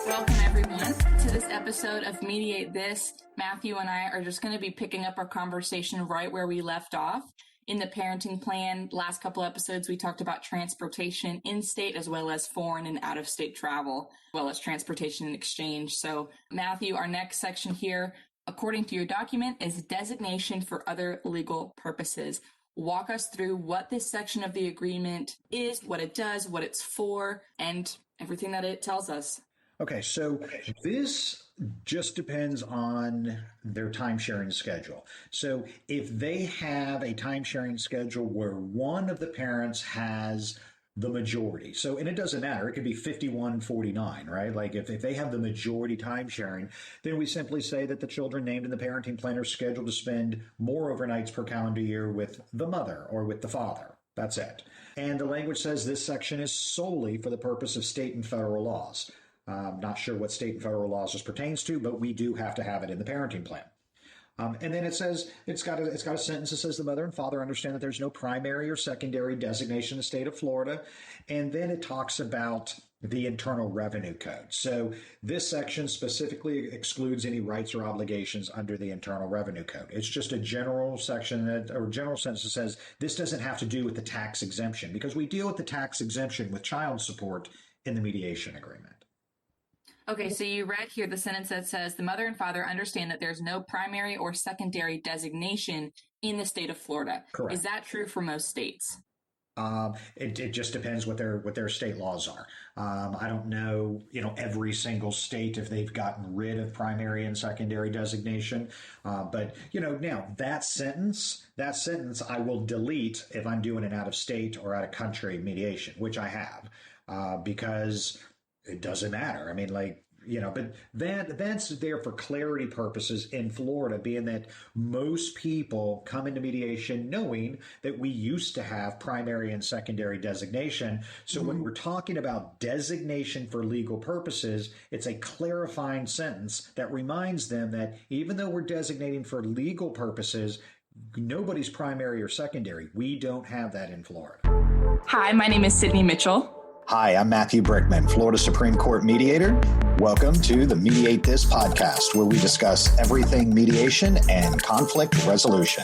Welcome, everyone, to this episode of Mediate This. Matthew and I are just going to be picking up our conversation right where we left off. In the parenting plan, last couple episodes, we talked about transportation in-state as well as foreign and out-of-state travel, as well as transportation and exchange. So, Matthew, our next section here, according to your document, is designation for other legal purposes. Walk us through what this section of the agreement is, what it does, what it's for, and everything that it tells us. Okay, so this just depends on their time-sharing schedule. So if they have a time-sharing schedule where one of the parents has the majority, and it doesn't matter, it could be 51-49, right? Like if they have the majority time-sharing, then we simply say that the children named in the parenting plan are scheduled to spend more overnights per calendar year with the mother or with the father. That's it. And the language says this section is solely for the purpose of state and federal laws. Not sure what state and federal laws this pertains to, but we do have to have it in the parenting plan. And then it says it's got a sentence that says the mother and father understand that there's no primary or secondary designation in the state of Florida. And then it talks about the Internal Revenue Code. So this section specifically excludes any rights or obligations under the Internal Revenue Code. It's just a general section or general sentence that says this doesn't have to do with the tax exemption, because we deal with the tax exemption with child support in the mediation agreement. Okay, so you read here the sentence that says the mother and father understand that there's no primary or secondary designation in the state of Florida. Correct. Is that true for most states? It just depends what their state laws are. I don't know, every single state if they've gotten rid of primary and secondary designation. But now that sentence I will delete if I'm doing an out of state or out of country mediation, which I have, because it doesn't matter. I mean, but that's there for clarity purposes in Florida, being that most people come into mediation knowing that we used to have primary and secondary designation. So when we're talking about designation for legal purposes, it's a clarifying sentence that reminds them that even though we're designating for legal purposes, nobody's primary or secondary. We don't have that in Florida. Hi, my name is Sydney Mitchell. Hi, I'm Matthew Brickman, Florida Supreme Court mediator. Welcome to the Mediate This podcast, where we discuss everything mediation and conflict resolution.